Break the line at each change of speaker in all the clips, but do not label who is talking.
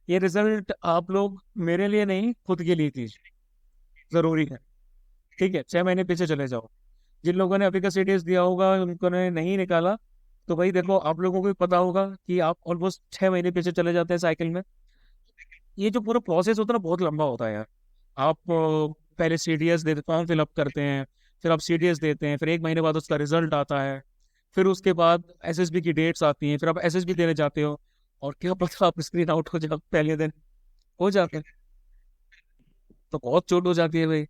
ये रिजल्ट आप लोग मेरे लिए नहीं, खुद के लिए कीजिए, जरूरी है। ठीक है, 6 महीने पीछे चले जाओ। जिन लोगों ने अभी का सीडीएस दिया होगा उनको ने नहीं निकाला, तो भाई देखो आप लोगों को भी पता होगा कि आप ऑलमोस्ट 6 महीने पीछे चले जाते हैं साइकिल में। ये जो पूरा प्रोसेस होता है ना, बहुत लंबा होता है यार। आप पहले सीडीएस देते, फॉर्म फिलअप करते हैं, फिर आप सीडीएस देते हैं, फिर 1 महीने बाद उसका रिजल्ट आता है, फिर उसके बाद एसएसबी की डेट्स आती हैं, फिर आप एसएसबी देने जाते हो, और क्या पता आप स्क्रीन आउट हो जाओ पहले दिन, हो जाते हैं। तो बहुत चोट हो जाती है भाई,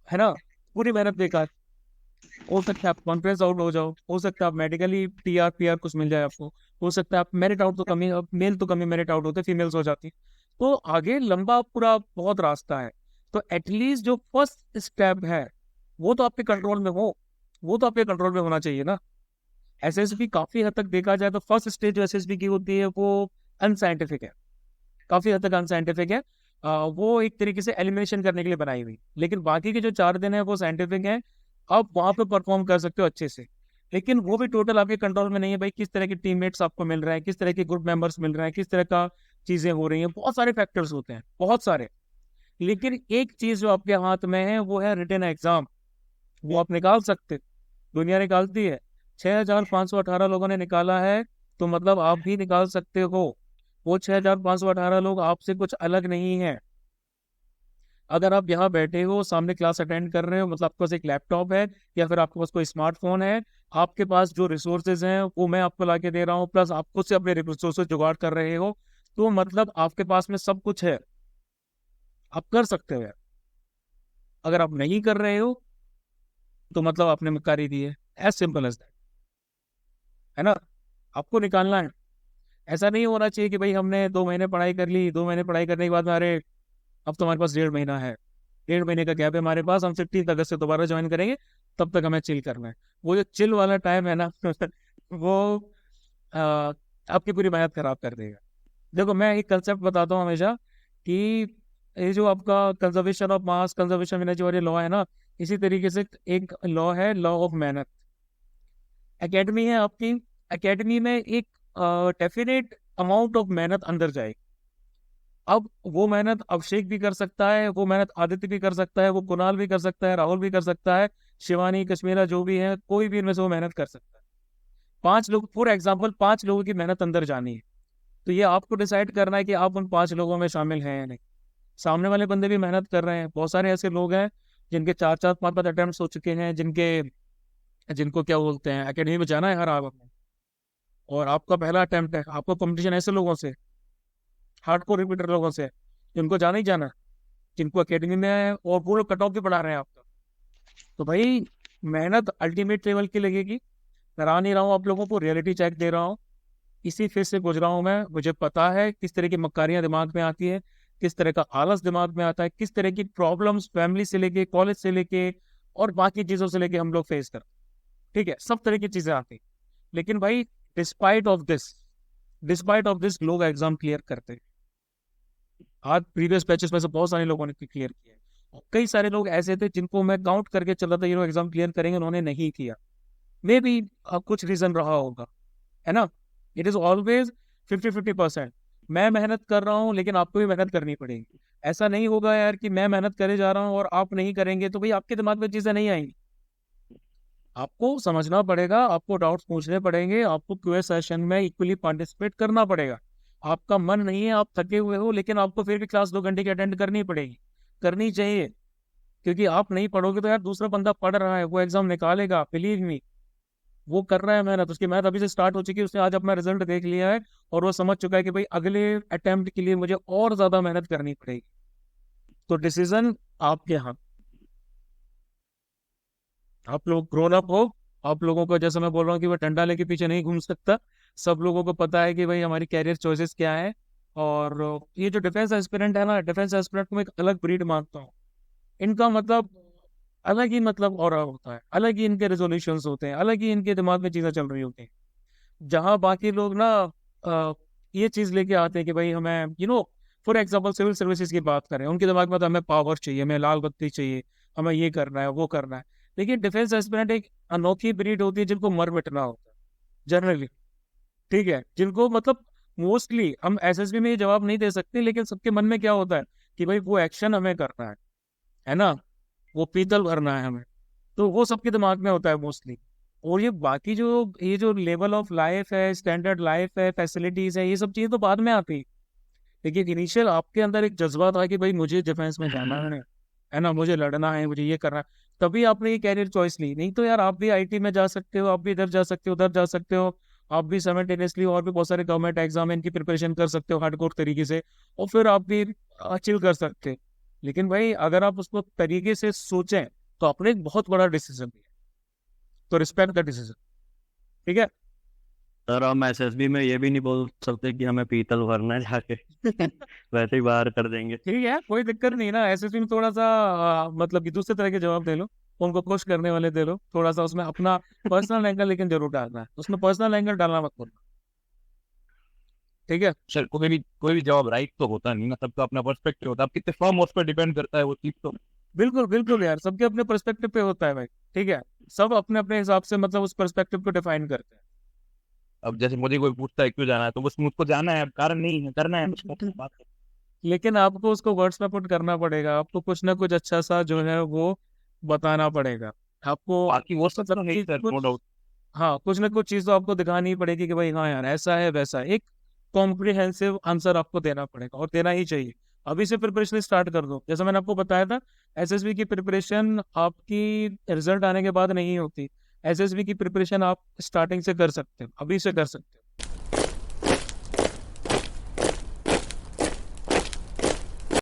है ना, पूरी मेहनत बेकार। हो सकता है आप कॉन्फ्रेंस आउट हो जाओ, हो सकता है आप मेडिकली टीआर पीआर कुछ मिल जाए आपको, हो सकता है आप मेरिट आउट, तो कमी, मेल तो कमी मेरिट आउट होते, फीमेल्स हो जाती। तो आगे लंबा पूरा बहुत रास्ता है। तो एटलीस्ट जो फर्स्ट स्टेप है वो तो आपके कंट्रोल में हो, वो तो आपके कंट्रोल में होना चाहिए ना। एसएसबी काफी हद तक देखा जाए तो फर्स्ट स्टेज जो एसएसबी की होती है वो अनसाइंटिफिक है, काफी हद तक अनसाइंटिफिक है। वो एक तरीके से एलिमिनेशन करने के लिए बनाई हुई, लेकिन बाकी के जो 4 दिन है वो साइंटिफिक है। आप वहां पे परफॉर्म कर सकते हो अच्छे से, लेकिन वो भी टोटल आपके कंट्रोल में नहीं है भाई। किस तरह के टीममेट्स आपको मिल रहे हैं, किस तरह के ग्रुप मेंबर्स मिल रहे हैं, किस तरह का चीजें हो रही हैं, बहुत सारे फैक्टर्स होते हैं, बहुत सारे। लेकिन एक चीज जो आपके हाथ में है वो है रिटन एग्जाम, वो आप निकाल सकते, दुनिया निकालती है। 6,518 लोगों ने निकाला है, तो मतलब आप भी निकाल सकते हो। वो 6,518 लोग आपसे कुछ अलग नहीं है। अगर आप यहाँ बैठे हो, सामने क्लास अटेंड कर रहे हो, मतलब आपके पास एक लैपटॉप है या फिर आपके पास कोई स्मार्टफोन है, आपके पास जो रिसोर्सेज हैं वो मैं आपको ला के दे रहा हूँ, प्लस आप खुद से अपने रिसोर्सेज जुगाड़ कर रहे हो, तो मतलब आपके पास में सब कुछ है, आप कर सकते हो यार। अगर आप नहीं कर रहे हो तो मतलब आपने मक्कारी दी है, एज सिंपल एज दैट, है ना। आपको निकालना है। ऐसा नहीं होना चाहिए कि भाई हमने 2 महीने पढ़ाई कर ली, 2 महीने पढ़ाई करने के बाद में, अरे अब तो हमारे पास 1.5 महीना है, 1.5 महीने का गैप है हमारे पास, हम 15 अगस्त से दोबारा ज्वाइन करेंगे, तब तक हमें चिल करना है। वो जो चिल वाला टाइम है ना वो आ, आपकी पूरी मेहनत खराब कर देगा। देखो मैं एक कंसेप्ट बताता हूँ हमेशा, कि ये जो आपका conservation of mass, conservation energy वाले लॉ है ना, इसी तरीके से एक लॉ है, लॉ ऑफ मेहनत। एकेडमी है आपकी, एकेडमी में एक डेफिनेट अमाउंट ऑफ मेहनत अंदर जाएगी। अब वो मेहनत अभिषेक भी कर सकता है, वो मेहनत आदित्य भी कर सकता है, वो कुणाल भी कर सकता है, राहुल भी कर सकता है, शिवानी कश्मीरा जो भी है, कोई भी इनमें से वो मेहनत कर सकता है। 5 लोग, फॉर एग्जाम्पल 5 लोगों की मेहनत अंदर जानी है, तो ये आपको डिसाइड करना है कि आप उन 5 लोगों में शामिल हैं या नहीं। सामने वाले बंदे भी मेहनत कर रहे हैं, बहुत सारे ऐसे लोग हैं जिनके 4-4 5-5 अटेम्प्ट हो चुके हैं, जिनके, जिनको क्या बोलते हैं, एकेडमी में जाना है हर आप अपने, और आपका पहला अटेम्प्ट है। आपको कंपटीशन ऐसे लोगों से, हार्डकोर रिपीटर लोगों से, जिनको जाना ही जाना है, जिनको एकेडमी में है, और वो लोग कट ऑफ भी बढ़ा रहे हैं आपका। तो भाई मेहनत अल्टीमेट लेवल की लगेगी। डरा नहीं रहा हूँ आप लोगों को, रियलिटी चेक दे रहा हूँ। इसी फेज से गुजरा हूँ मैं, मुझे पता है किस तरह की मक्कारियां दिमाग में आती है, किस तरह का आलस दिमाग में आता है, किस तरह की प्रॉब्लम्स फैमिली से लेके, कॉलेज से लेके, और बाकी चीजों से लेके हम लोग फेस करते हैं। ठीक है, सब तरह की चीजें आती हैं। लेकिन भाई despite of this, despite of this लोग एग्जाम क्लियर करते हैं। आज प्रीवियस बैचेस में से बहुत सारे लोगों ने क्लियर किया है, और कई सारे लोग ऐसे थे जिनको मैं काउंट करके चल रहा था ये लोग एग्जाम क्लियर करेंगे, उन्होंने नहीं किया। मे बी कुछ रीजन रहा होगा, है ना। It is always 50-50%। मैं मेहनत कर रहा हूँ, लेकिन आपको भी मेहनत करनी पड़ेगी। ऐसा नहीं होगा यार कि मैं मेहनत करे जा रहा हूँ और आप नहीं करेंगे, तो भाई आपके दिमाग में चीजें नहीं आएंगी। आपको समझना पड़ेगा, आपको डाउट्स पूछने पड़ेंगे, आपको क्यूए सेशन में इक्वली पार्टिसिपेट करना पड़ेगा। आपका मन नहीं है, आप थके हुए हो, लेकिन आपको फिर भी क्लास 2 घंटे की अटेंड करनी पड़ेगी, करनी चाहिए। क्योंकि आप नहीं पढ़ोगे तो यार दूसरा बंदा पढ़ रहा है, वो एग्जाम निकालेगा, बिलीव मी। वो कर रहा है मेहनत, उसकी मेहनत अभी से स्टार्ट हो चुकी है, उसने आज अपना रिजल्ट देख लिया है, और वो समझ चुका है कि भाई अगले अटेम्प्ट के लिए मुझे और ज्यादा मेहनत करनी पड़ेगी। तो डिसीजन आपके हाथ। आप लोग ग्रोन अप हो। आप लोगों को, जैसे मैं बोल रहा हूँ कि वो डंडा लेके पीछे नहीं घूम सकता। सब लोगों को पता है कि भाई हमारी कैरियर चॉइसेस क्या है। और ये जो डिफेंस एस्पिरेंट है ना, डिफेंस एस्पिरेंट को मैं एक अलग ब्रीड मानता हूँ। इनका मतलब अलग ही मतलब और होता है, अलग ही इनके रेजोल्यूशंस होते हैं, अलग ही इनके दिमाग में चीजें चल रही होती हैं। जहां बाकी लोग ना ये चीज लेके आते हैं कि भाई हमें फॉर एग्जाम्पल सिविल सर्विसेज की बात करें, उनके दिमाग में तो हमें पावर चाहिए, हमें लाल बत्ती चाहिए, हमें ये करना है, वो करना है। लेकिन डिफेंस एस्पिरेंट एक अनोखी ब्रीड होती है जिनको मर मिटना होता है जनरली। ठीक है, जिनको मतलब मोस्टली हम एसएसबी में ये जवाब नहीं दे सकते, लेकिन सबके मन में क्या होता है कि भाई वो एक्शन हमें करना है ना, वो पीतल भरना है हमें, तो वो सबके दिमाग में होता है मोस्टली। और ये बाकी जो ये जो लेवल ऑफ लाइफ है, स्टैंडर्ड लाइफ है, फैसिलिटीज है, ये सब चीजें तो बाद में आती है। लेकिन इनिशियल आपके अंदर एक जज्बा था कि भाई मुझे डिफेंस में जाना है ना, मुझे लड़ना है, मुझे ये करना है, तभी आपने ये कैरियर चॉइस ली। नहीं तो यार आप भी आईटी में जा सकते हो, आप भी इधर जा सकते हो, उधर जा सकते हो, आप भी साइमल्टेनियसली और भी बहुत सारे गवर्नमेंट एग्जाम इनकी प्रिपरेशन कर सकते हो हार्डकोर तरीके से, और फिर आप भी अचीव कर सकते हो। लेकिन भाई अगर आप उसको तरीके से सोचें तो आपने एक बहुत बड़ा डिसीजन लिया, तो रिस्पेक्ट द डिसीजन। ठीक है।
सर हम एसएसबी में ये भी नहीं बोल सकते कि हमें पीतल भरना है जाके। वैसे ही बाहर कर देंगे।
ठीक है, कोई दिक्कत नहीं ना, एसएसबी में थोड़ा सा मतलब कि दूसरे तरह के जवाब दे लो, उनको खुश करने वाले दे लो, थोड़ा सा उसमें अपना पर्सनल एंगल लेकिन जरूर डालना है, उसमें पर्सनल एंगल डालना मत भूलना। ठीक है।
सर कोई भी जवाब राइट तो होता नहीं ना, सबका अपना पर्सपेक्टिव होता है, आप कितने फर्म उस पर डिपेंड करता है वो चीज तो।
बिल्कुल बिल्कुल यार, सबके अपने पर्सपेक्टिव पे होता है भाई। ठीक है, सब अपने अपने हिसाब से मतलब उस पर्सपेक्टिव को डिफाइन करते
अब जैसे मुझे कोई पूछता है क्यों जाना है, तो बस मुझको जाना है, अब कारण नहीं है, करना है उसको
हैं।
बात है।
लेकिन आपको उसको वर्ड्स में पुट करना पड़ेगा, आपको कुछ ना कुछ अच्छा सा जो है वो बताना पड़ेगा आपको,
बाकी वो सब तो
मतलब
है ही
कि
सर, नो
कुछ,
डाउट।
हाँ कुछ ना कुछ चीज तो आपको दिखानी ही पड़ेगी कि भाई हाँ यार ऐसा है वैसा है। एक कॉम्प्रिहेंसिव आंसर आपको देना पड़ेगा, और देना ही चाहिए। अभी से प्रिपरेशन स्टार्ट कर दो, जैसा मैंने आपको बताया था, एसएसबी की प्रिपरेशन आपकी रिजल्ट आने के बाद नहीं होती, एसएसबी की प्रिपरेशन आप स्टार्टिंग से कर सकते हो, अभी से कर सकते हो।